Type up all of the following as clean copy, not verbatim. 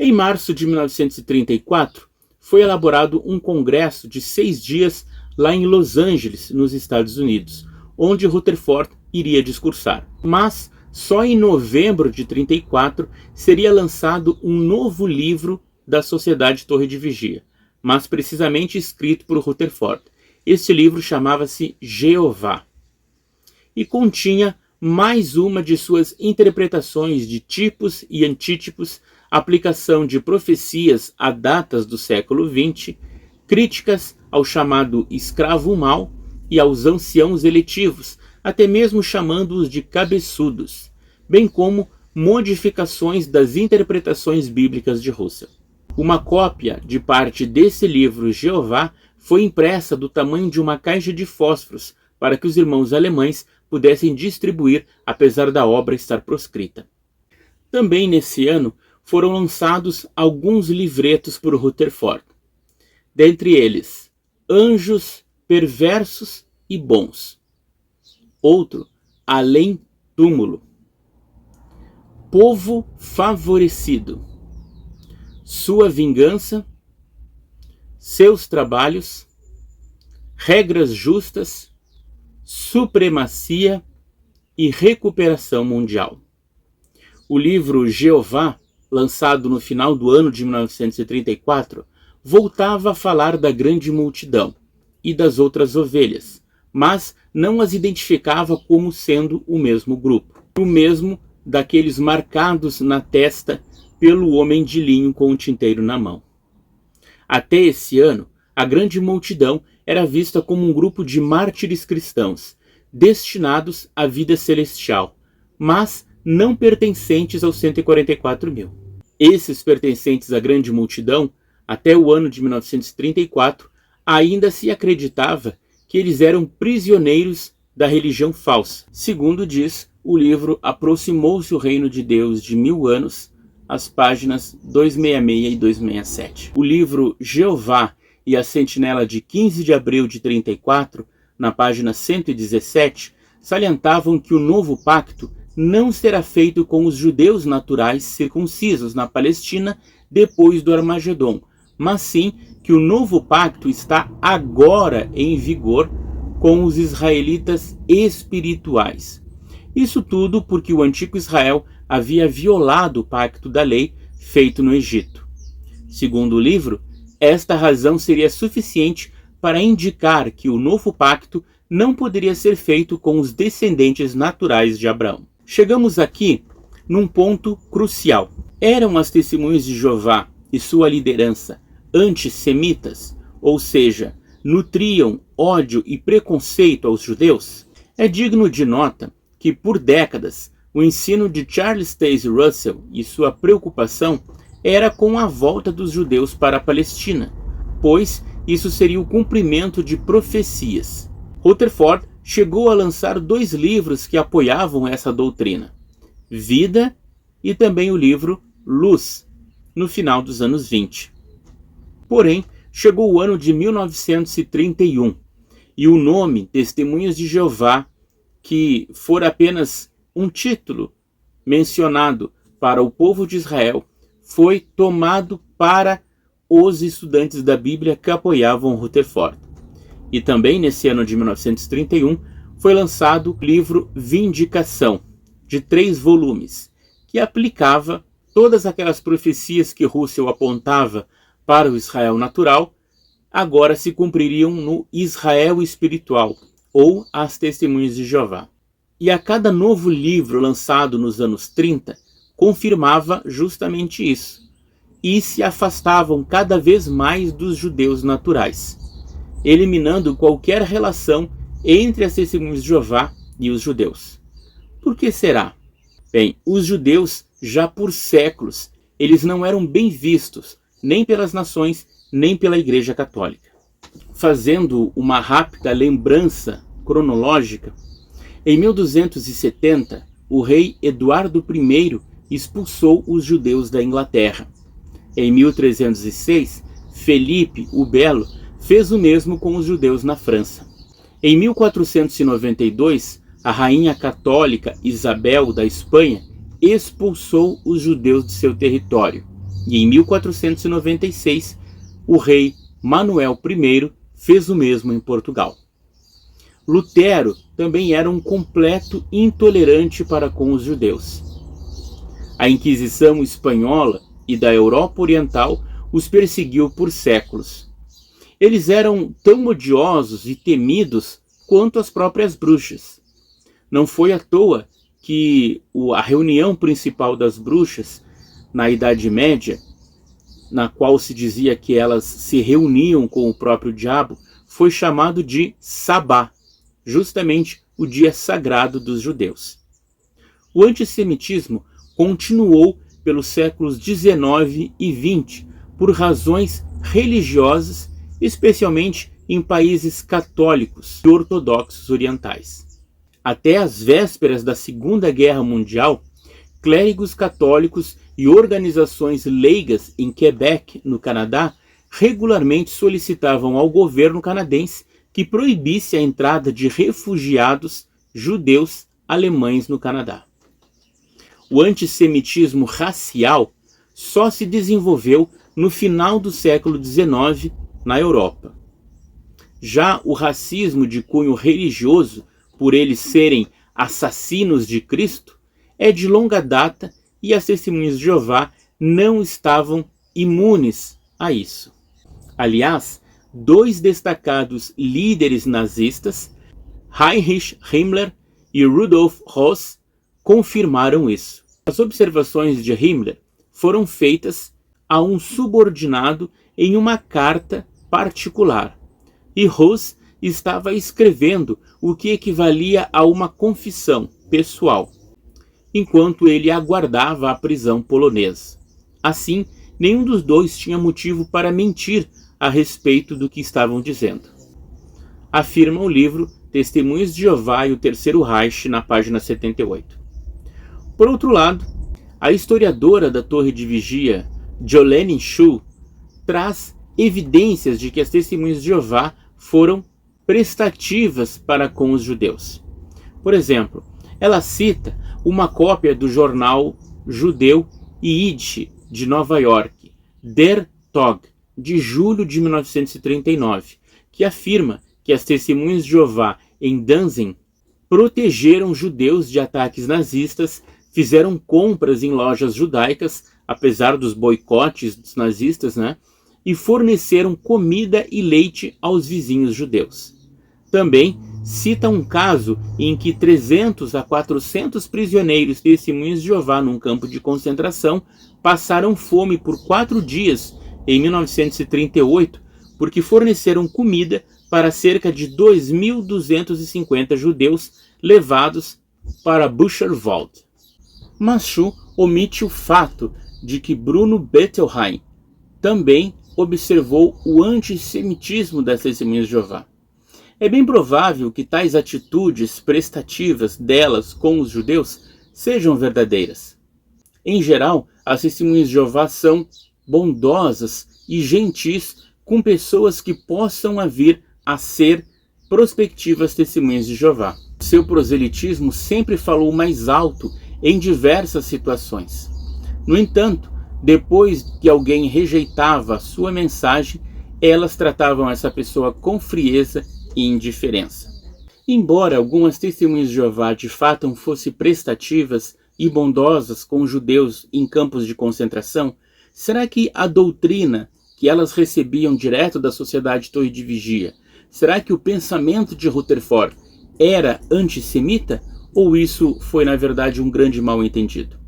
Em março de 1934, foi elaborado um congresso de 6 dias lá em Los Angeles, nos Estados Unidos, onde Rutherford iria discursar. Mas só em novembro de 1934 seria lançado um novo livro da Sociedade Torre de Vigia, mas precisamente escrito por Rutherford. Este livro chamava-se Jeová e continha mais uma de suas interpretações de tipos e antítipos, aplicação de profecias a datas do século XX, críticas ao chamado escravo mau e aos anciãos eletivos, até mesmo chamando-os de cabeçudos, bem como modificações das interpretações bíblicas de Russell. Uma cópia de parte desse livro Jeová foi impressa do tamanho de uma caixa de fósforos para que os irmãos alemães pudessem distribuir, apesar da obra estar proscrita. Também nesse ano foram lançados alguns livretos por Rutherford. Dentre eles, Anjos Perversos e Bons. Outro, Além Túmulo. Povo Favorecido. Sua Vingança. Seus Trabalhos. Regras Justas. Supremacia e Recuperação Mundial. O livro Jeová, lançado no final do ano de 1934, voltava a falar da grande multidão e das outras ovelhas, mas não as identificava como sendo o mesmo grupo, o mesmo daqueles marcados na testa pelo homem de linho com o tinteiro na mão. Até esse ano, a grande multidão era vista como um grupo de mártires cristãos, destinados à vida celestial, mas não pertencentes aos 144 mil. Esses pertencentes à grande multidão, até o ano de 1934, ainda se acreditava que eles eram prisioneiros da religião falsa. Segundo diz o livro Aproximou-se o Reino de Deus de 1000 anos, as páginas 266 e 267. O livro Jeová e a Sentinela de 15 de abril de 1934, na página 117, salientavam que o novo pacto não será feito com os judeus naturais circuncisos na Palestina depois do Armagedom, mas sim que o novo pacto está agora em vigor com os israelitas espirituais. Isso tudo porque o antigo Israel havia violado o pacto da lei feito no Egito. Segundo o livro, esta razão seria suficiente para indicar que o novo pacto não poderia ser feito com os descendentes naturais de Abraão. Chegamos aqui num ponto crucial. Eram as testemunhas de Jeová e sua liderança antissemitas, ou seja, nutriam ódio e preconceito aos judeus? É digno de nota que, por décadas, o ensino de Charles Taze Russell e sua preocupação era com a volta dos judeus para a Palestina, pois isso seria o cumprimento de profecias. Rutherford chegou a lançar 2 livros que apoiavam essa doutrina, Vida e também o livro Luz, no final dos anos 20. Porém, chegou o ano de 1931 e o nome Testemunhas de Jeová, que for apenas um título mencionado para o povo de Israel, foi tomado para os estudantes da Bíblia que apoiavam Rutherford. E também nesse ano de 1931 foi lançado o livro Vindicação, de 3 volumes, que aplicava todas aquelas profecias que Russell apontava para o Israel natural, agora se cumpririam no Israel espiritual, ou as Testemunhas de Jeová. E a cada novo livro lançado nos anos 30, confirmava justamente isso, e se afastavam cada vez mais dos judeus naturais, eliminando qualquer relação entre as Testemunhas de Jeová e os judeus. Por que será? Bem, os judeus, já por séculos, eles não eram bem vistos, nem pelas nações, nem pela Igreja Católica. Fazendo uma rápida lembrança cronológica, em 1270, o rei Eduardo I expulsou os judeus da Inglaterra. Em 1306, Felipe o Belo fez o mesmo com os judeus na França. Em 1492, a rainha católica Isabel da Espanha expulsou os judeus de seu território. E em 1496, o rei Manuel I fez o mesmo em Portugal. Lutero também era um completo intolerante para com os judeus. A Inquisição espanhola e da Europa Oriental os perseguiu por séculos. Eles eram tão odiosos e temidos quanto as próprias bruxas. Não foi à toa que a reunião principal das bruxas, na Idade Média, na qual se dizia que elas se reuniam com o próprio diabo, foi chamado de Sabá, justamente o dia sagrado dos judeus. O antissemitismo continuou pelos séculos XIX e XX por razões religiosas, especialmente em países católicos e ortodoxos orientais. Até as vésperas da Segunda Guerra Mundial, clérigos católicos e organizações leigas em Quebec, no Canadá, regularmente solicitavam ao governo canadense que proibisse a entrada de refugiados judeus alemães no Canadá. O antissemitismo racial só se desenvolveu no final do século XIX na Europa. Já o racismo de cunho religioso, por eles serem assassinos de Cristo, é de longa data e as Testemunhas de Jeová não estavam imunes a isso. Aliás, dois destacados líderes nazistas, Heinrich Himmler e Rudolf Höss, confirmaram isso. As observações de Himmler foram feitas a um subordinado em uma carta particular, e Höss estava escrevendo o que equivalia a uma confissão pessoal, enquanto ele aguardava a prisão polonesa. Assim, nenhum dos dois tinha motivo para mentir a respeito do que estavam dizendo. Afirma o livro Testemunhas de Jeová e o Terceiro Reich, na página 78. Por outro lado, a historiadora da Torre de Vigia, Jolene Schuh, traz evidências de que as Testemunhas de Jeová foram prestativas para com os judeus. Por exemplo, ela cita uma cópia do jornal judeu Yiddish de Nova York, Der Tag, de julho de 1939, que afirma que as Testemunhas de Jeová em Danzig protegeram judeus de ataques nazistas, fizeram compras em lojas judaicas, apesar dos boicotes dos nazistas, e forneceram comida e leite aos vizinhos judeus. Também cita um caso em que 300 a 400 prisioneiros Testemunhas de Jeová num campo de concentração passaram fome por 4 dias em 1938 porque forneceram comida para cerca de 2.250 judeus levados para Buchenwald. Mas Schuh omite o fato de que Bruno Bettelheim também observou o antissemitismo das Testemunhas de Jeová. É bem provável que tais atitudes prestativas delas com os judeus sejam verdadeiras. Em geral, as Testemunhas de Jeová são bondosas e gentis com pessoas que possam vir a ser prospectivas Testemunhas de Jeová. Seu proselitismo sempre falou mais alto em diversas situações. No entanto, depois que alguém rejeitava a sua mensagem, elas tratavam essa pessoa com frieza e indiferença. Embora algumas Testemunhas de Jeová de fato fossem prestativas e bondosas com os judeus em campos de concentração, será que a doutrina que elas recebiam direto da Sociedade Torre de Vigia, será que o pensamento de Rutherford era antissemita, ou isso foi na verdade um grande mal-entendido?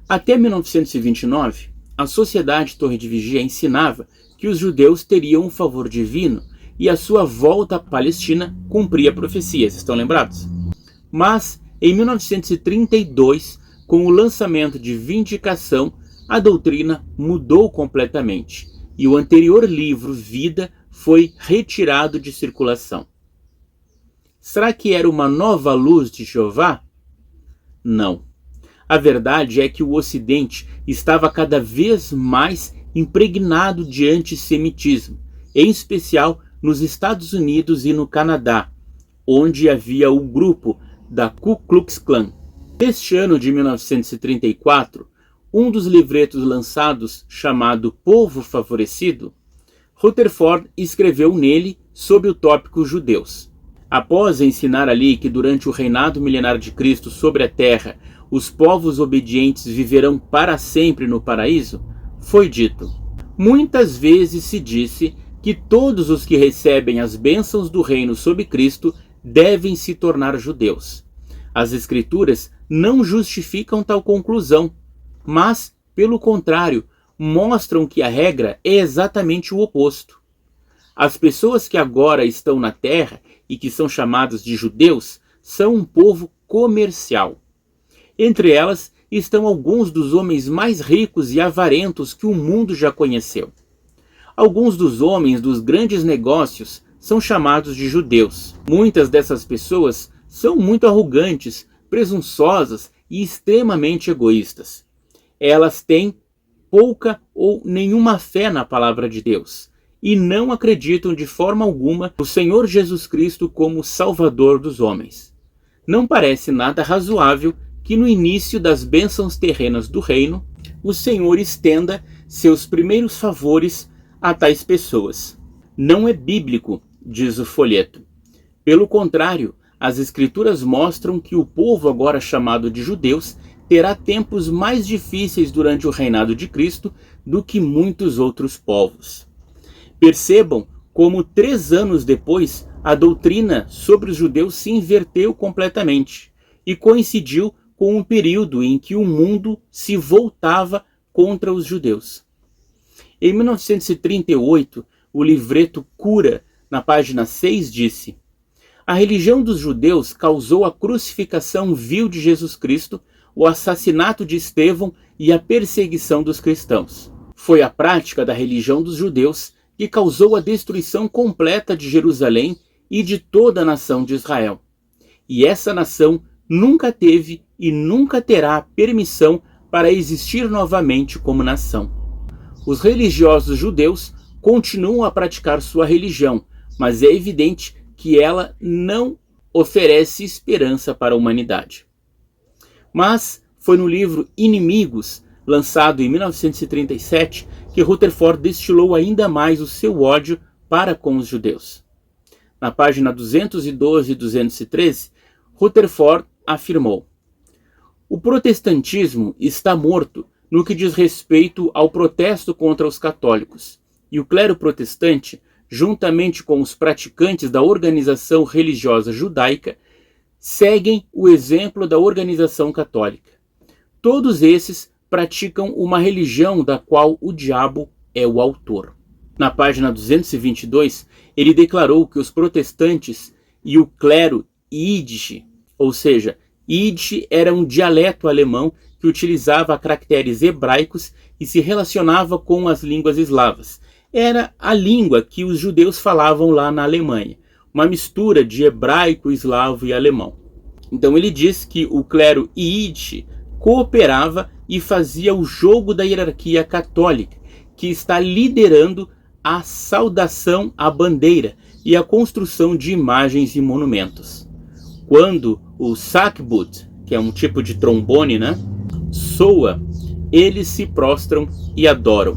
Até 1929, a Sociedade Torre de Vigia ensinava que os judeus teriam um favor divino e a sua volta à Palestina cumpria profecias, estão lembrados? Mas, em 1932, com o lançamento de Vindicação, a doutrina mudou completamente e o anterior livro, Vida, foi retirado de circulação. Será que era uma nova luz de Jeová? Não. A verdade é que o Ocidente estava cada vez mais impregnado de antissemitismo, em especial nos Estados Unidos e no Canadá, onde havia o grupo da Ku Klux Klan. Neste ano de 1934, um dos livretos lançados, chamado Povo Favorecido, Rutherford escreveu nele sobre o tópico judeus. Após ensinar ali que durante o reinado milenar de Cristo sobre a terra, os povos obedientes viverão para sempre no paraíso, foi dito: muitas vezes se disse que todos os que recebem as bênçãos do reino sob Cristo devem se tornar judeus. As Escrituras não justificam tal conclusão, mas, pelo contrário, mostram que a regra é exatamente o oposto. As pessoas que agora estão na terra e que são chamadas de judeus são um povo comercial. Entre elas estão alguns dos homens mais ricos e avarentos que o mundo já conheceu. Alguns dos homens dos grandes negócios são chamados de judeus. Muitas dessas pessoas são muito arrogantes, presunçosas e extremamente egoístas. Elas têm pouca ou nenhuma fé na palavra de Deus e não acreditam de forma alguma no Senhor Jesus Cristo como Salvador dos homens. Não parece nada razoável que no início das bênçãos terrenas do reino, o Senhor estenda seus primeiros favores a tais pessoas. Não é bíblico, diz o folheto. Pelo contrário, as Escrituras mostram que o povo agora chamado de judeus terá tempos mais difíceis durante o reinado de Cristo do que muitos outros povos. Percebam como 3 anos depois a doutrina sobre os judeus se inverteu completamente e coincidiu com um período em que o mundo se voltava contra os judeus. Em 1938, o livreto Cura, na página 6, disse: a religião dos judeus causou a crucificação vil de Jesus Cristo, o assassinato de Estevão e a perseguição dos cristãos. Foi a prática da religião dos judeus que causou a destruição completa de Jerusalém e de toda a nação de Israel. E essa nação nunca teve e nunca terá permissão para existir novamente como nação. Os religiosos judeus continuam a praticar sua religião, mas é evidente que ela não oferece esperança para a humanidade. Mas foi no livro Inimigos, lançado em 1937, que Rutherford destilou ainda mais o seu ódio para com os judeus. Na página 212 e 213, Rutherford afirmou: o protestantismo está morto no que diz respeito ao protesto contra os católicos, e o clero protestante, juntamente com os praticantes da organização religiosa judaica, seguem o exemplo da organização católica. Todos esses praticam uma religião da qual o diabo é o autor. Na página 222, ele declarou que os protestantes e o clero Yiddish, ou seja, Yiddish era um dialeto alemão que utilizava caracteres hebraicos e se relacionava com as línguas eslavas. Era a língua que os judeus falavam lá na Alemanha, uma mistura de hebraico, eslavo e alemão. Então ele diz que o clero Yiddish cooperava e fazia o jogo da hierarquia católica, que está liderando a saudação à bandeira e a construção de imagens e monumentos. Quando o sackbut, que é um tipo de trombone, soa, eles se prostram e adoram,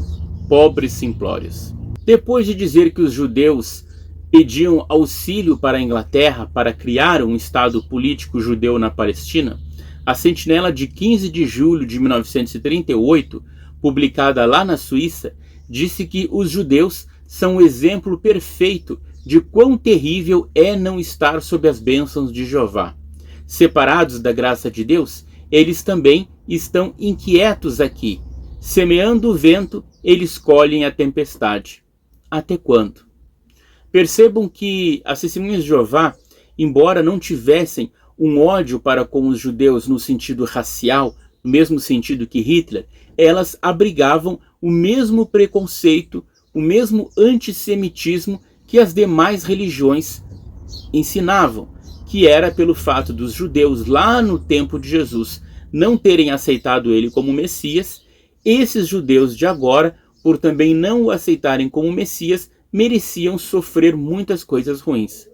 pobres simplórios. Depois de dizer que os judeus pediam auxílio para a Inglaterra para criar um Estado político judeu na Palestina, a Sentinela de 15 de julho de 1938, publicada lá na Suíça, disse que os judeus são o exemplo perfeito de quão terrível é não estar sob as bênçãos de Jeová. Separados da graça de Deus, eles também estão inquietos aqui. Semeando o vento, eles colhem a tempestade. Até quando? Percebam que as Testemunhas de Jeová, embora não tivessem um ódio para com os judeus no sentido racial, no mesmo sentido que Hitler, elas abrigavam o mesmo preconceito, o mesmo antissemitismo que as demais religiões ensinavam, que era pelo fato dos judeus lá no tempo de Jesus não terem aceitado ele como Messias. Esses judeus de agora, por também não o aceitarem como Messias, mereciam sofrer muitas coisas ruins.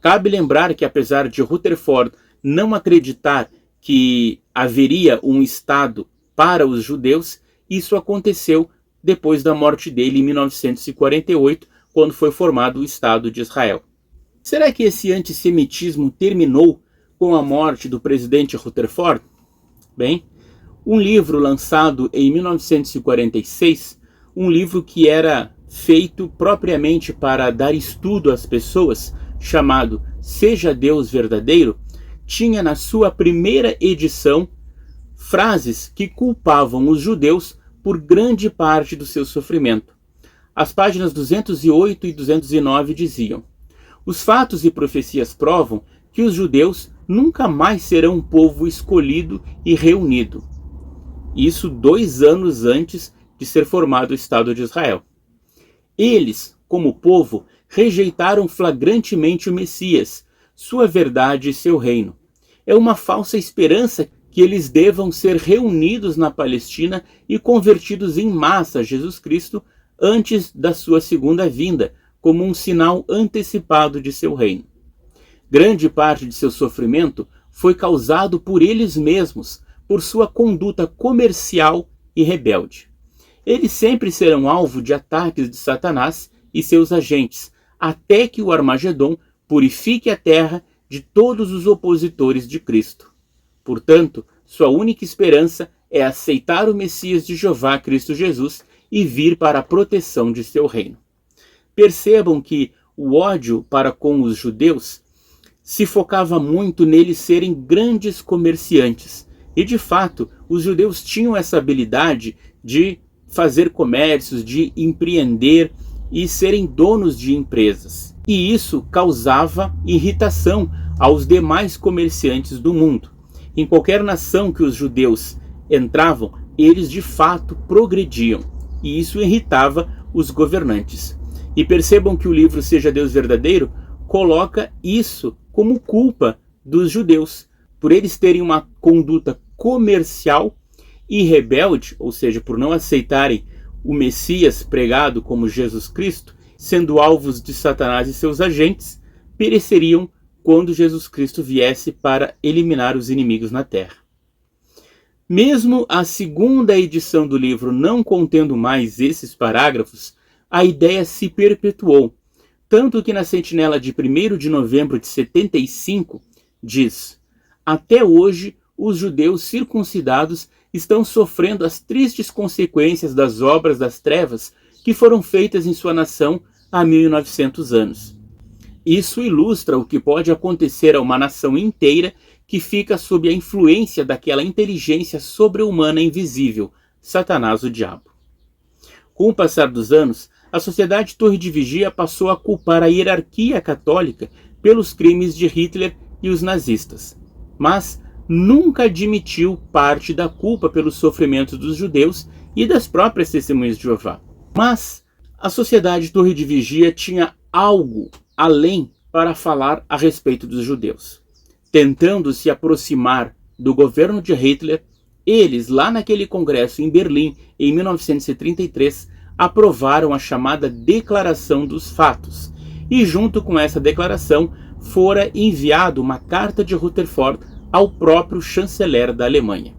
Cabe lembrar que, apesar de Rutherford não acreditar que haveria um Estado para os judeus, isso aconteceu depois da morte dele em 1948, quando foi formado o Estado de Israel. Será que esse antissemitismo terminou com a morte do presidente Rutherford? Bem, um livro lançado em 1946, um livro que era feito propriamente para dar estudo às pessoas, chamado Seja Deus Verdadeiro, tinha na sua primeira edição frases que culpavam os judeus por grande parte do seu sofrimento. As páginas 208 e 209 diziam: os fatos e profecias provam que os judeus nunca mais serão um povo escolhido e reunido. Isso 2 anos antes de ser formado o Estado de Israel. Eles, como povo, rejeitaram flagrantemente o Messias, sua verdade e seu reino. É uma falsa esperança que eles devam ser reunidos na Palestina e convertidos em massa a Jesus Cristo antes da sua segunda vinda, como um sinal antecipado de seu reino. Grande parte de seu sofrimento foi causado por eles mesmos, por sua conduta comercial e rebelde. Eles sempre serão alvo de ataques de Satanás e seus agentes, até que o Armagedon purifique a terra de todos os opositores de Cristo. Portanto, sua única esperança é aceitar o Messias de Jeová, Cristo Jesus, e vir para a proteção de seu reino. Percebam que o ódio para com os judeus se focava muito neles serem grandes comerciantes. E, de fato, os judeus tinham essa habilidade de fazer comércios, de empreender e serem donos de empresas. E isso causava irritação aos demais comerciantes do mundo. Em qualquer nação que os judeus entravam, eles de fato progrediam. E isso irritava os governantes. E percebam que o livro Seja Deus Verdadeiro coloca isso como culpa dos judeus, por eles terem uma conduta comercial e rebelde, ou seja, por não aceitarem o Messias pregado como Jesus Cristo, sendo alvos de Satanás e seus agentes, pereceriam quando Jesus Cristo viesse para eliminar os inimigos na terra. Mesmo a segunda edição do livro não contendo mais esses parágrafos, a ideia se perpetuou, tanto que na sentinela de 1º de novembro de 75 diz: até hoje os judeus circuncidados estão sofrendo as tristes consequências das obras das trevas que foram feitas em sua nação há 1900 anos. Isso ilustra o que pode acontecer a uma nação inteira que fica sob a influência daquela inteligência sobre-humana invisível, Satanás, o diabo. Com o passar dos anos, a Sociedade Torre de Vigia passou a culpar a hierarquia católica pelos crimes de Hitler e os nazistas, mas nunca admitiu parte da culpa pelos sofrimentos dos judeus e das próprias testemunhas de Jeová. Mas a Sociedade Torre de Vigia tinha algo além para falar a respeito dos judeus. Tentando se aproximar do governo de Hitler, eles, lá naquele congresso em Berlim, em 1933, aprovaram a chamada Declaração dos Fatos. E junto com essa declaração, fora enviada uma carta de Rutherford ao próprio chanceler da Alemanha.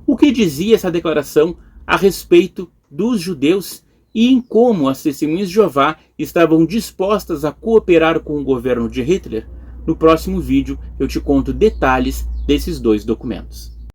O que dizia essa declaração a respeito dos judeus e em como as testemunhas de Jeová estavam dispostas a cooperar com o governo de Hitler? No próximo vídeo eu te conto detalhes desses 2 documentos.